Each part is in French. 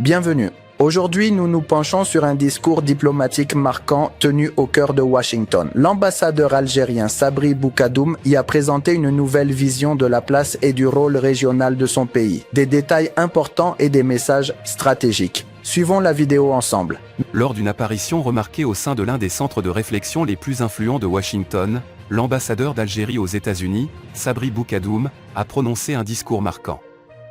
Bienvenue. Aujourd'hui, nous nous penchons sur un discours diplomatique marquant tenu au cœur de Washington. L'ambassadeur algérien Sabri Boukadoum y a présenté une nouvelle vision de la place et du rôle régional de son pays, des détails importants et des messages stratégiques. Suivons la vidéo ensemble. Lors d'une apparition remarquée au sein de l'un des centres de réflexion les plus influents de Washington, l'ambassadeur d'Algérie aux États-Unis, Sabri Boukadoum, a prononcé un discours marquant.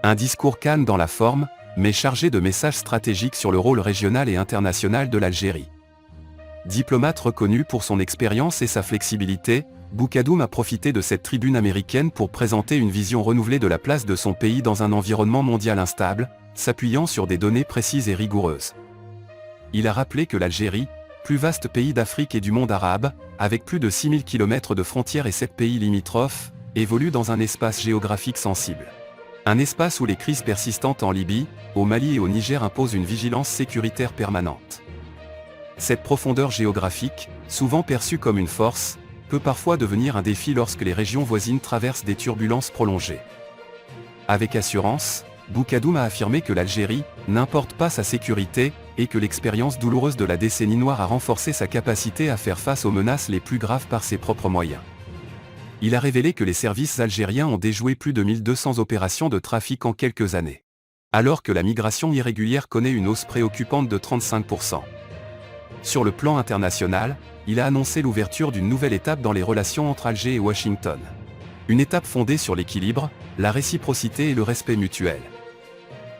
Un discours calme dans la forme, mais chargé de messages stratégiques sur le rôle régional et international de l'Algérie. Diplomate reconnu pour son expérience et sa flexibilité, Boukadoum a profité de cette tribune américaine pour présenter une vision renouvelée de la place de son pays dans un environnement mondial instable, s'appuyant sur des données précises et rigoureuses. Il a rappelé que l'Algérie, plus vaste pays d'Afrique et du monde arabe, avec plus de 6000 km de frontières et 7 pays limitrophes, évolue dans un espace géographique sensible. Un espace où les crises persistantes en Libye, au Mali et au Niger imposent une vigilance sécuritaire permanente. Cette profondeur géographique, souvent perçue comme une force, peut parfois devenir un défi lorsque les régions voisines traversent des turbulences prolongées. Avec assurance, Boukadoum a affirmé que l'Algérie n'importe pas sa sécurité et que l'expérience douloureuse de la décennie noire a renforcé sa capacité à faire face aux menaces les plus graves par ses propres moyens. Il a révélé que les services algériens ont déjoué plus de 1200 opérations de trafic en quelques années. Alors que la migration irrégulière connaît une hausse préoccupante de 35%. Sur le plan international, il a annoncé l'ouverture d'une nouvelle étape dans les relations entre Alger et Washington. Une étape fondée sur l'équilibre, la réciprocité et le respect mutuel.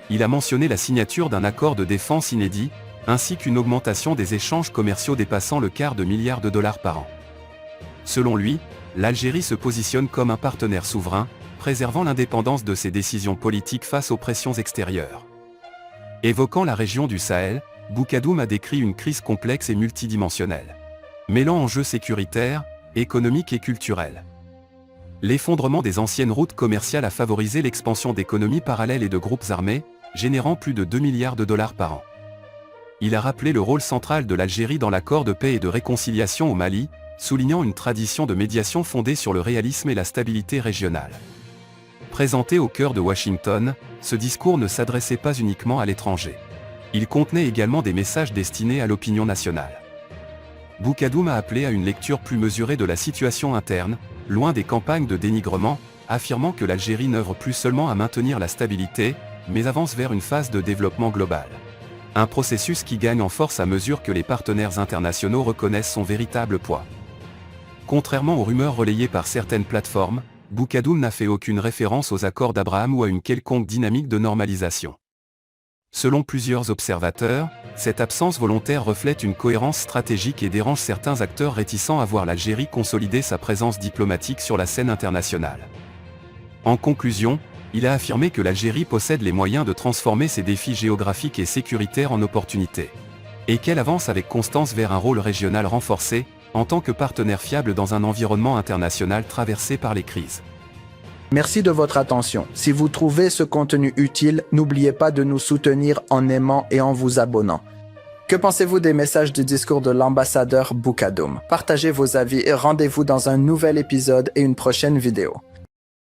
Il a mentionné la signature d'un accord de défense inédit, ainsi qu'une augmentation des échanges commerciaux dépassant le $250 milliards par an. Selon lui, l'Algérie se positionne comme un partenaire souverain, préservant l'indépendance de ses décisions politiques face aux pressions extérieures. Évoquant la région du Sahel, Boukadoum a décrit une crise complexe et multidimensionnelle, mêlant enjeux sécuritaires, économiques et culturels. L'effondrement des anciennes routes commerciales a favorisé l'expansion d'économies parallèles et de groupes armés, générant plus de $2 milliards par an. Il a rappelé le rôle central de l'Algérie dans l'accord de paix et de réconciliation au Mali, soulignant une tradition de médiation fondée sur le réalisme et la stabilité régionale. Présenté au cœur de Washington, ce discours ne s'adressait pas uniquement à l'étranger. Il contenait également des messages destinés à l'opinion nationale. Boukadoum a appelé à une lecture plus mesurée de la situation interne, loin des campagnes de dénigrement, affirmant que l'Algérie n'œuvre plus seulement à maintenir la stabilité, mais avance vers une phase de développement global. Un processus qui gagne en force à mesure que les partenaires internationaux reconnaissent son véritable poids. Contrairement aux rumeurs relayées par certaines plateformes, Boukadoum n'a fait aucune référence aux accords d'Abraham ou à une quelconque dynamique de normalisation. Selon plusieurs observateurs, cette absence volontaire reflète une cohérence stratégique et dérange certains acteurs réticents à voir l'Algérie consolider sa présence diplomatique sur la scène internationale. En conclusion, il a affirmé que l'Algérie possède les moyens de transformer ses défis géographiques et sécuritaires en opportunités, et qu'elle avance avec constance vers un rôle régional renforcé, en tant que partenaire fiable dans un environnement international traversé par les crises. Merci de votre attention. Si vous trouvez ce contenu utile, n'oubliez pas de nous soutenir en aimant et en vous abonnant. Que pensez-vous des messages du discours de l'ambassadeur Boukadoum? Partagez vos avis et rendez-vous dans un nouvel épisode et une prochaine vidéo.